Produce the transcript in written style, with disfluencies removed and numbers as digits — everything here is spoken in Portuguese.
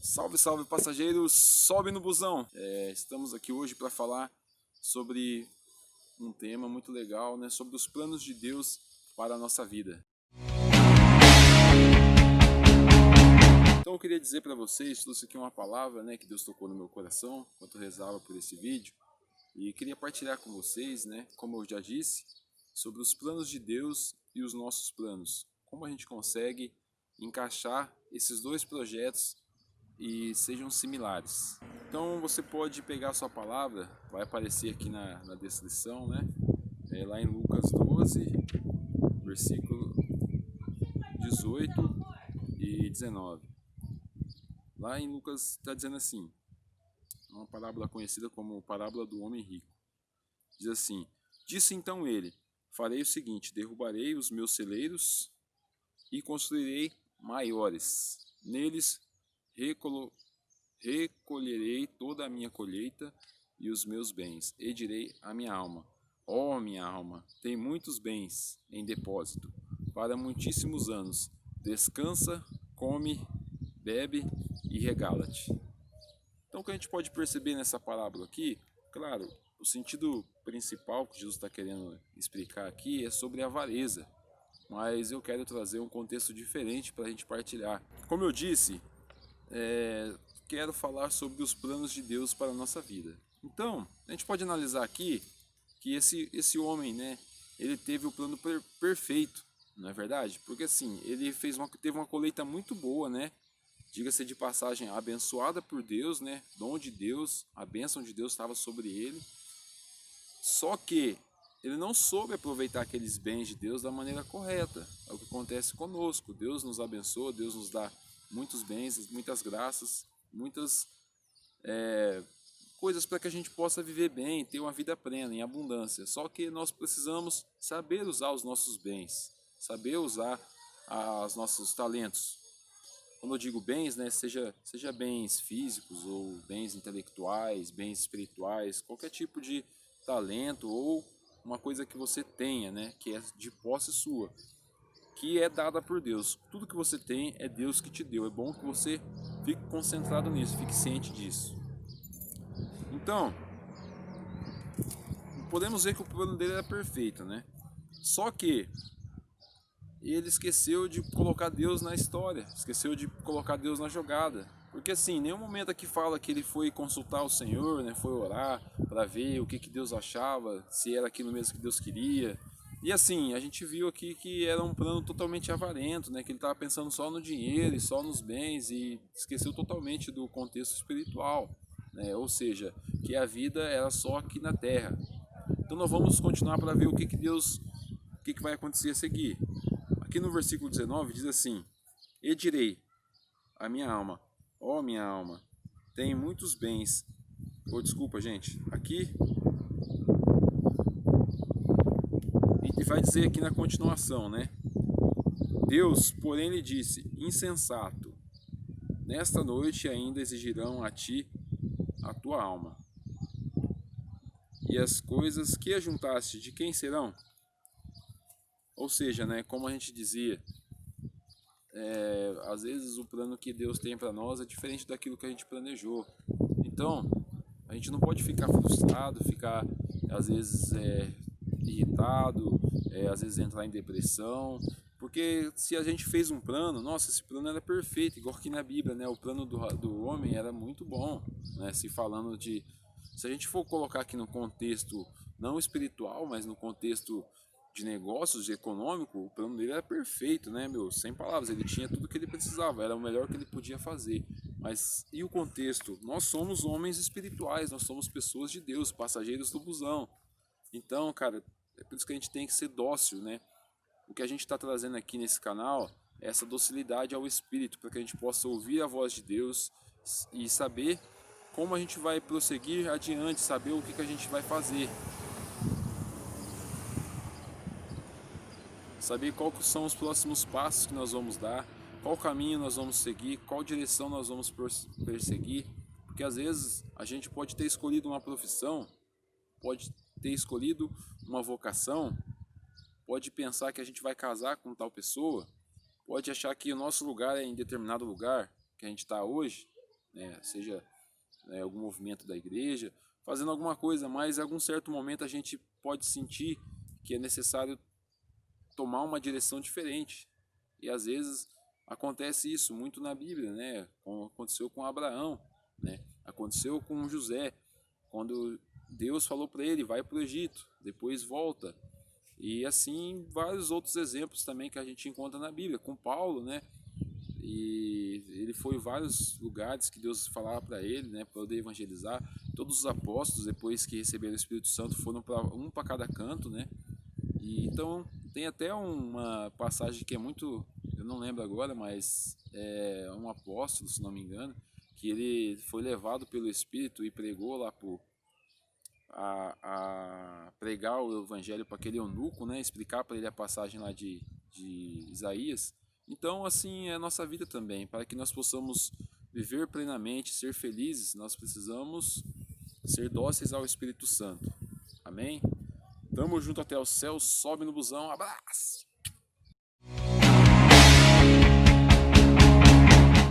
Salve, salve passageiros, sobe no busão! Estamos aqui hoje para falar sobre um tema muito legal, né? Sobre os planos de Deus para a nossa vida. Então eu queria dizer para vocês, trouxe aqui uma palavra, né, que Deus tocou no meu coração enquanto eu rezava por esse vídeo, e queria partilhar com vocês, né, como eu já disse, sobre os planos de Deus e os nossos planos. Como a gente consegue encaixar esses dois projetos e sejam similares. Então você pode pegar a sua palavra, vai aparecer aqui na descrição, né? Lá em Lucas 12, versículo 18 e 19. Lá em Lucas está dizendo assim, uma parábola conhecida como parábola do homem rico. Diz assim: Disse então ele: Farei o seguinte, derrubarei os meus celeiros e construirei maiores. Neles recolherei toda a minha colheita e os meus bens, e direi à minha alma: Ó minha alma, tem muitos bens em depósito para muitíssimos anos. Descansa, come, bebe e regala-te. Então, o que a gente pode perceber nessa parábola aqui, claro, o sentido principal que Jesus está querendo explicar aqui é sobre a avareza, mas eu quero trazer um contexto diferente para a gente partilhar. Como eu disse, quero falar sobre os planos de Deus para a nossa vida. Então, a gente pode analisar aqui que esse homem, né, ele teve o plano perfeito, não é verdade? Porque assim, ele teve uma colheita muito boa, né? Diga-se de passagem, abençoada por Deus, né? Dom de Deus, a bênção de Deus estava sobre ele. Só que ele não soube aproveitar aqueles bens de Deus da maneira correta. É o que acontece conosco. Deus nos abençoa, Deus nos dá muitos bens, muitas graças, muitas coisas para que a gente possa viver bem, ter uma vida plena, em abundância. Só que nós precisamos saber usar os nossos bens, saber usar os nossos talentos. Quando eu digo bens, né, seja bens físicos ou bens intelectuais, bens espirituais, qualquer tipo de talento ou uma coisa que você tenha, né, que é de posse sua, que é dada por Deus. Tudo que você tem é Deus que te deu. É bom que você fique concentrado nisso, fique ciente disso. Então, podemos ver que o plano dele era perfeito, né? Só que ele esqueceu de colocar Deus na história, esqueceu de colocar Deus na jogada. Porque assim, em nenhum momento aqui fala que ele foi consultar o Senhor, né? Foi orar para ver o que Deus achava, se era aquilo mesmo que Deus queria. E assim, a gente viu aqui que era um plano totalmente avarento, né? Que ele estava pensando só no dinheiro e só nos bens e esqueceu totalmente do contexto espiritual, né? Ou seja, que a vida era só aqui na terra. Então nós vamos continuar para ver o que vai acontecer a seguir. Aqui no versículo 19 diz assim: E direi a minha alma, ó minha alma, tem muitos bens. Ou desculpa, gente, aqui e vai dizer aqui na continuação, né? Deus, porém, lhe disse: Insensato, nesta noite ainda exigirão a ti a tua alma. E as coisas que ajuntaste, de quem serão? Ou seja, né, como a gente dizia, às vezes o plano que Deus tem para nós é diferente daquilo que a gente planejou. Então, a gente não pode ficar frustrado, ficar às vezes irritado, às vezes entrar em depressão, porque se a gente fez um plano, nossa, esse plano era perfeito, igual aqui na Bíblia, né? O plano do homem era muito bom, né? Se a gente for colocar aqui no contexto não espiritual, mas no contexto de negócios, de econômico, o plano dele era perfeito, né, meu? Sem palavras, ele tinha tudo que ele precisava, era o melhor que ele podia fazer. Mas e o contexto? Nós somos homens espirituais, nós somos pessoas de Deus, passageiros do busão. Então, cara, é por isso que a gente tem que ser dócil, né? O que a gente está trazendo aqui nesse canal é essa docilidade ao Espírito, para que a gente possa ouvir a voz de Deus e saber como a gente vai prosseguir adiante, saber o que a gente vai fazer. Saber quais são os próximos passos que nós vamos dar, qual caminho nós vamos seguir, qual direção nós vamos perseguir, porque às vezes a gente pode ter escolhido uma profissão, pode ter escolhido uma vocação, pode pensar que a gente vai casar com tal pessoa, pode achar que o nosso lugar é em determinado lugar, que a gente está hoje, né, seja algum movimento da igreja, fazendo alguma coisa, mas em algum certo momento a gente pode sentir que é necessário tomar uma direção diferente. E às vezes acontece isso muito na Bíblia, né? Como aconteceu com Abraão, né? Aconteceu com José, quando Deus falou para ele, vai para o Egito, depois volta. E assim vários outros exemplos também que a gente encontra na Bíblia, com Paulo, né? E ele foi em vários lugares que Deus falava para ele, né, para poder evangelizar. Todos os apóstolos, depois que receberam o Espírito Santo, foram para cada canto, né? E então tem até uma passagem que é muito, eu não lembro agora, mas é um apóstolo, se não me engano, que ele foi levado pelo Espírito e pregou lá a pregar o evangelho para aquele eunuco, né? Explicar para ele a passagem lá de Isaías. Então, assim é a nossa vida também. Para que nós possamos viver plenamente, ser felizes, nós precisamos ser dóceis ao Espírito Santo. Amém? Tamo junto até o céu, sobe no busão, abraço!